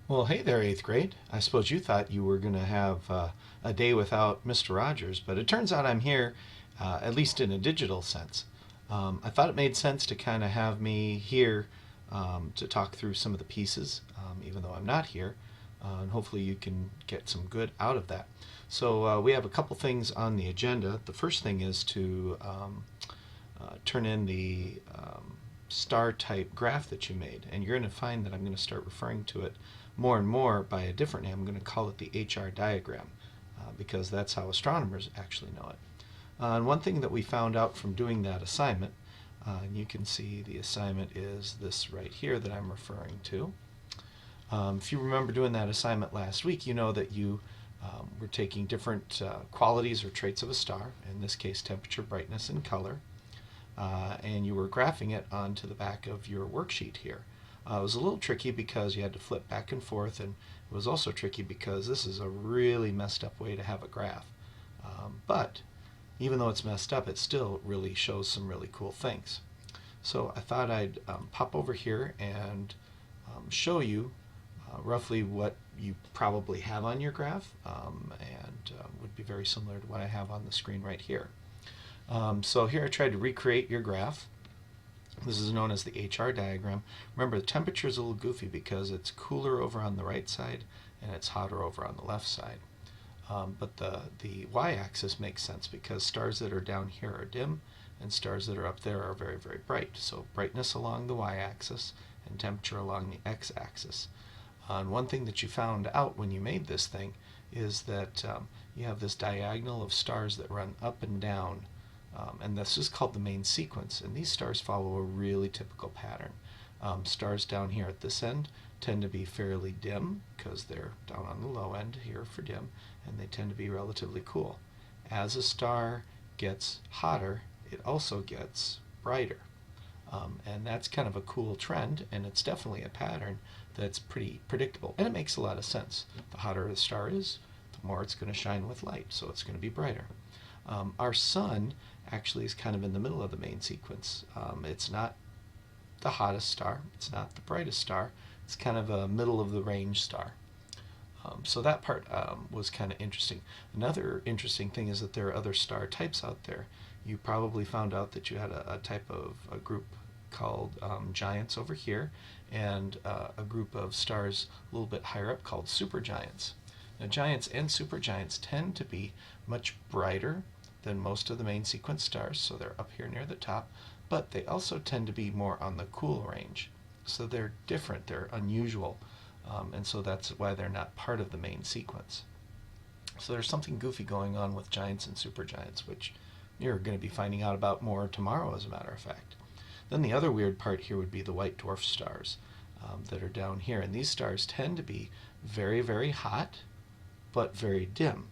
Well, hey there, eighth grade. I suppose you thought you were going to have a day without Mr. Rogers, but it turns out I'm here, at least in a digital sense. I thought it made sense to kind of have me here to talk through some of the pieces, even though I'm not here, and hopefully you can get some good out of that. So we have a couple things on the agenda. The first thing is to turn in the star type graph that you made, and you're going to find that I'm going to start referring to it more and more by a different name. I'm going to call it the HR diagram because that's how astronomers actually know it. And one thing that we found out from doing that assignment, and you can see the assignment is this right here that I'm referring to. If you remember doing that assignment last week, you know that you were taking different qualities or traits of a star, in this case temperature, brightness, and color, and you were graphing it onto the back of your worksheet here. It was a little tricky because you had to flip back and forth, and it was also tricky because this is a really messed up way to have a graph. But even though it's messed up, it still really shows some really cool things. So I thought I'd pop over here and show you roughly what you probably have on your graph, and would be very similar to what I have on the screen right here. So here I tried to recreate your graph. This is known as the HR diagram. Remember, the temperature is a little goofy because it's cooler over on the right side and it's hotter over on the left side. But the y-axis makes sense because stars that are down here are dim and stars that are up there are very, very bright. So brightness along the y-axis and temperature along the x-axis. And one thing that you found out when you made this thing is that you have this diagonal of stars that run up and down, and this is called the main sequence, and these stars follow a really typical pattern. Stars down here at this end tend to be fairly dim because they're down on the low end here for dim, and they tend to be relatively cool. As a star gets hotter, it also gets brighter. And that's kind of a cool trend, and it's definitely a pattern that's pretty predictable, and it makes a lot of sense. The hotter the star is, the more it's going to shine with light, so it's going to be brighter. Our sun actually is kind of in the middle of the main sequence. It's not the hottest star, it's not the brightest star, it's kind of a middle of the range star. So that part was kind of interesting. Another interesting thing is that there are other star types out there. You probably found out that you had a type of a group called giants over here, and a group of stars a little bit higher up called supergiants. Now, giants and supergiants tend to be much brighter than most of the main sequence stars, so they're up here near the top, but they also tend to be more on the cool range. So they're different, they're unusual, and so that's why they're not part of the main sequence. So there's something goofy going on with giants and supergiants, which you're going to be finding out about more tomorrow, as a matter of fact. Then the other weird part here would be the white dwarf stars that are down here. And these stars tend to be very, very hot, but very dim,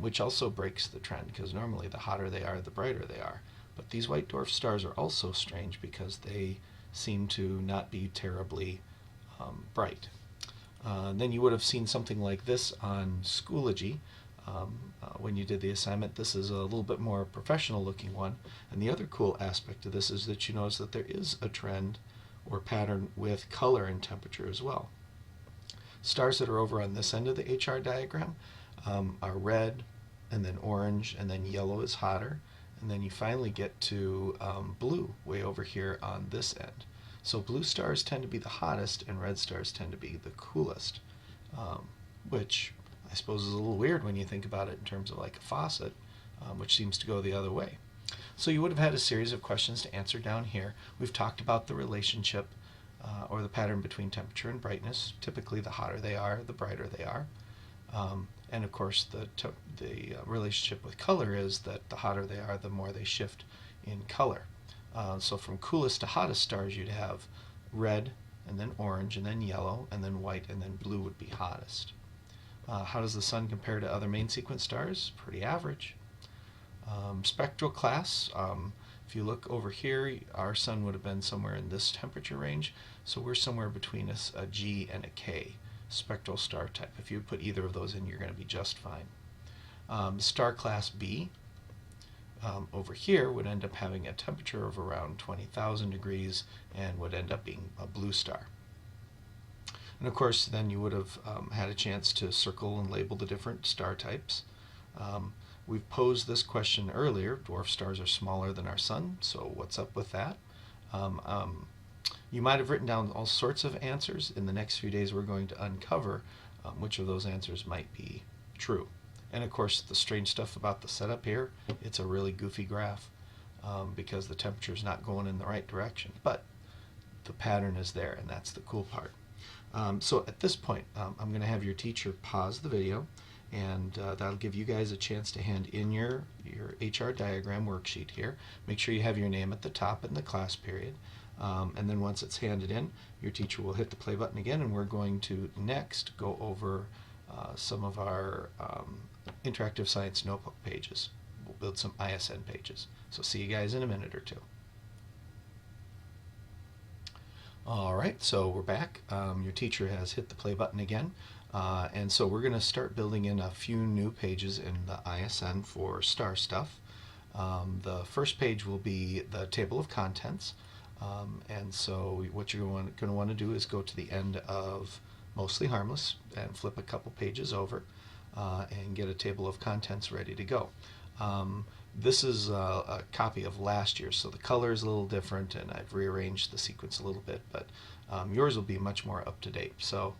which also breaks the trend because normally the hotter they are, the brighter they are. But these white dwarf stars are also strange because they seem to not be terribly bright. Then you would have seen something like this on Schoology when you did the assignment. This is a little bit more professional looking one. And the other cool aspect of this is that you notice that there is a trend or pattern with color and temperature as well. Stars that are over on this end of the HR diagram are red, and then orange, and then yellow is hotter. And then you finally get to blue way over here on this end. So blue stars tend to be the hottest, and red stars tend to be the coolest, which I suppose is a little weird when you think about it in terms of like a faucet, which seems to go the other way. So you would have had a series of questions to answer down here. We've talked about the relationship or the pattern between temperature and brightness. Typically, the hotter they are, the brighter they are. And of course, the relationship with color is that the hotter they are, the more they shift in color. So from coolest to hottest stars, you'd have red, and then orange, and then yellow, and then white, and then blue would be hottest. How does the sun compare to other main sequence stars? Pretty average. Spectral class, if you look over here, our sun would have been somewhere in this temperature range, so we're somewhere between a G and a K, spectral star type. If you put either of those in, you're going to be just fine. Star class B, over here would end up having a temperature of around 20,000 degrees and would end up being a blue star. And of course, then you would have had a chance to circle and label the different star types. We've posed this question earlier. Dwarf stars are smaller than our sun, so what's up with that? You might have written down all sorts of answers. In the next few days, we're going to uncover which of those answers might be true. And of course, the strange stuff about the setup here, it's a really goofy graph because the temperature is not going in the right direction. But the pattern is there, and that's the cool part. So at this point, I'm going to have your teacher pause the video, and that'll give you guys a chance to hand in your HR diagram worksheet here. Make sure you have your name at the top in the class period. And then once it's handed in, your teacher will hit the play button again, and we're going to next go over some of our interactive science notebook pages. We'll build some ISN pages. So see you guys in a minute or two. All right, so we're back. Your teacher has hit the play button again. And so we're going to start building in a few new pages in the ISN for star stuff. The first page will be the table of contents. And so what you're going to want to do is go to the end of Mostly Harmless and flip a couple pages over and get a table of contents ready to go. This is a copy of last year, so the color is a little different, and I've rearranged the sequence a little bit, but yours will be much more up to date. So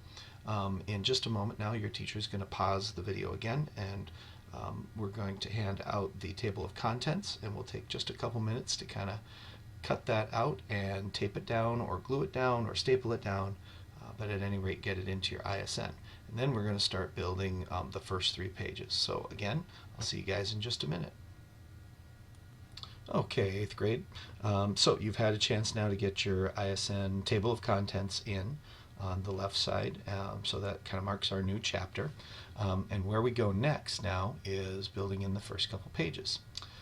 in just a moment now, your teacher is going to pause the video again, and we're going to hand out the table of contents, and we'll take just a couple minutes to kind of cut that out and tape it down or glue it down or staple it down, but at any rate get it into your ISN. And then we're going to start building the first 3 pages. So again, I'll see you guys in just a minute. Okay, 8th grade. So you've had a chance now to get your ISN table of contents in on the left side. So that kind of marks our new chapter. And where we go next now is building in the first couple pages.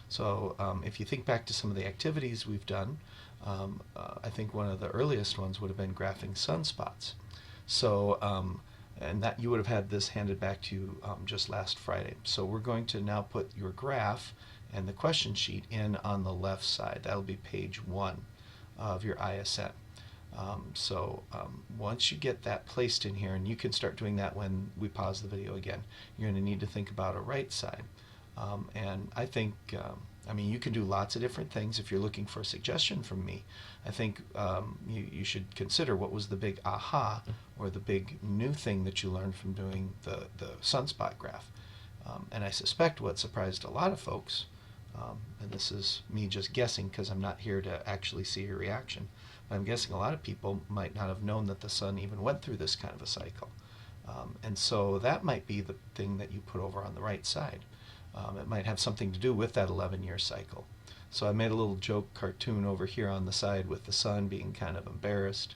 So if you think back to some of the activities we've done, I think one of the earliest ones would have been graphing sunspots. So, and that you would have had this handed back to you just last Friday. So we're going to now put your graph and the question sheet in on the left side. That'll be page 1 of your ISN. Once you get that placed in here, and you can start doing that when we pause the video again, you're going to need to think about a right side. And I think, I mean, you can do lots of different things. If you're looking for a suggestion from me, I think you should consider what was the big aha or the big new thing that you learned from doing the sunspot graph. And I suspect what surprised a lot of folks, and this is me just guessing because I'm not here to actually see your reaction, but I'm guessing a lot of people might not have known that the sun even went through this kind of a cycle. And so that might be the thing that you put over on the right side. It might have something to do with that 11-year cycle. So I made a little joke cartoon over here on the side with the sun being kind of embarrassed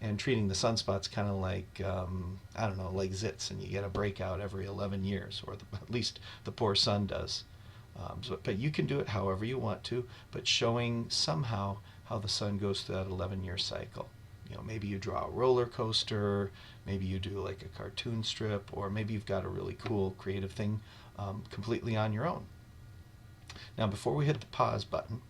and treating the sunspots kind of like, I don't know, like zits, and you get a breakout every 11 years, or at least the poor sun does. But you can do it however you want to, but showing somehow how the sun goes through that 11-year cycle. You know, maybe you draw a roller coaster, maybe you do like a cartoon strip, or maybe you've got a really cool creative thing completely on your own. Now before we hit the pause button,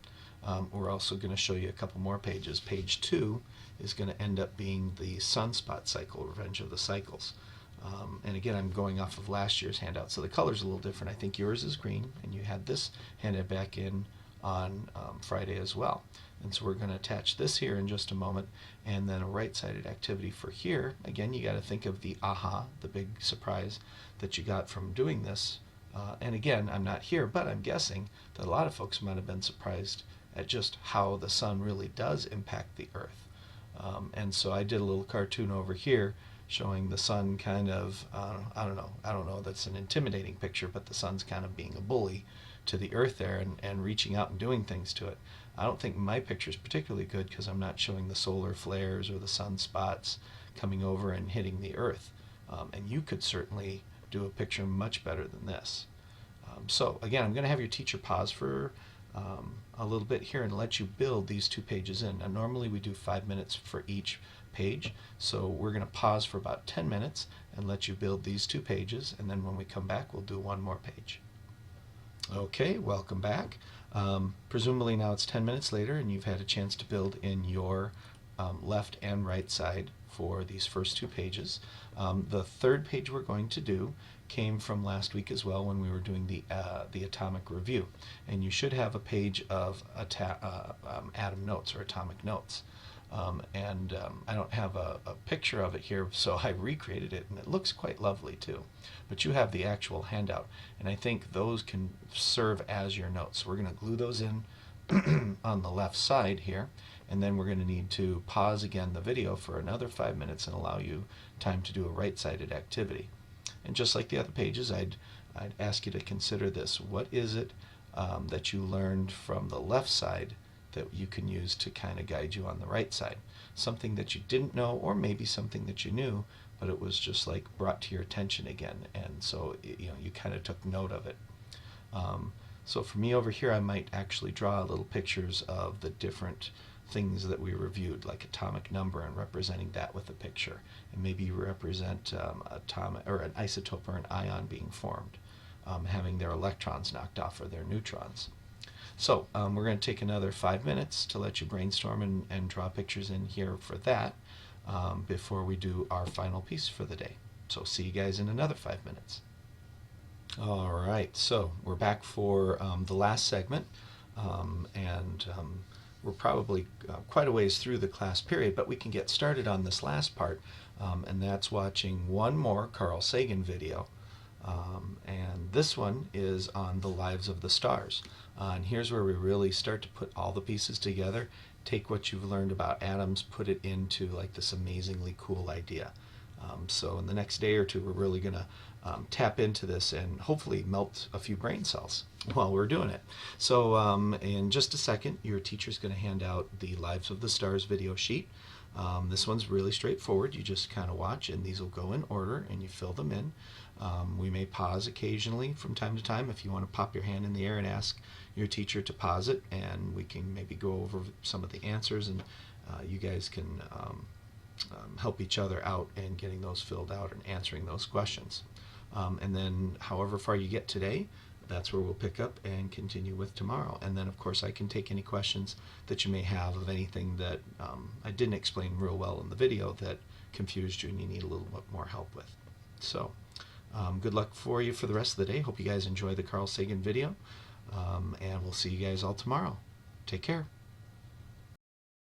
we're also going to show you a couple more pages. Page 2 is going to end up being the sunspot cycle, Revenge of the Cycles. And again, I'm going off of last year's handout, so the color's a little different. I think yours is green, and you had this handed back in on Friday as well. And so we're going to attach this here in just a moment, and then a right-sided activity for here. Again, you got to think of the aha, the big surprise that you got from doing this. And again, I'm not here, but I'm guessing that a lot of folks might have been surprised at just how the sun really does impact the earth. And so I did a little cartoon over here showing the sun kind of, I don't know, that's an intimidating picture, but the sun's kind of being a bully to the earth there and reaching out and doing things to it. I don't think my picture is particularly good because I'm not showing the solar flares or the sunspots coming over and hitting the earth. And you could certainly do a picture much better than this. So again, I'm going to have your teacher pause for a little bit here and let you build these 2 pages in. Now normally we do 5 minutes for each page, so we're going to pause for about 10 minutes and let you build these 2 pages, and then when we come back we'll do 1 more page. Okay, welcome back. Presumably now it's 10 minutes later and you've had a chance to build in your left and right side for these first two pages. The third page we're going to do came from last week as well when we were doing the atomic review. And you should have a page of atom notes or atomic notes. I don't have a picture of it here, so I recreated it, and it looks quite lovely too. But you have the actual handout, and I think those can serve as your notes. We're going to glue those in on the left side here, and then we're going to need to pause again the video for another 5 minutes and allow you time to do a right-sided activity. And just like the other pages, I'd ask you to consider this. What is it that you learned from the left side that you can use to kind of guide you on the right side? Something that you didn't know, or maybe something that you knew, but it was just like brought to your attention again, and so you kind of took note of it. So for me over here, I might actually draw little pictures of the different things that we reviewed, like atomic number, and representing that with a picture. And maybe you represent atomic or an isotope or an ion being formed, having their electrons knocked off or their neutrons. So we're going to take another 5 minutes to let you brainstorm and draw pictures in here for that before we do our final piece for the day. So see you guys in another 5 minutes. All right, so we're back for the last segment, and we're probably quite a ways through the class period, but we can get started on this last part, and that's watching one more Carl Sagan video. And this one is on the lives of the stars. And here's where we really start to put all the pieces together, take what you've learned about atoms, put it into like this amazingly cool idea. So in the next day or two, we're really going to tap into this and hopefully melt a few brain cells while we're doing it. So in just a second, your teacher's going to hand out the Lives of the Stars video sheet. This one's really straightforward. You just kind of watch, and these will go in order, and you fill them in. We may pause occasionally from time to time if you want to pop your hand in the air and ask your teacher to pause it, and we can maybe go over some of the answers, and you guys can help each other out in getting those filled out and answering those questions. And then however far you get today, that's where we'll pick up and continue with tomorrow. And then, of course, I can take any questions that you may have of anything that I didn't explain real well in the video that confused you and you need a little bit more help with. So good luck for you for the rest of the day. Hope you guys enjoy the Carl Sagan video, and we'll see you guys all tomorrow. Take care.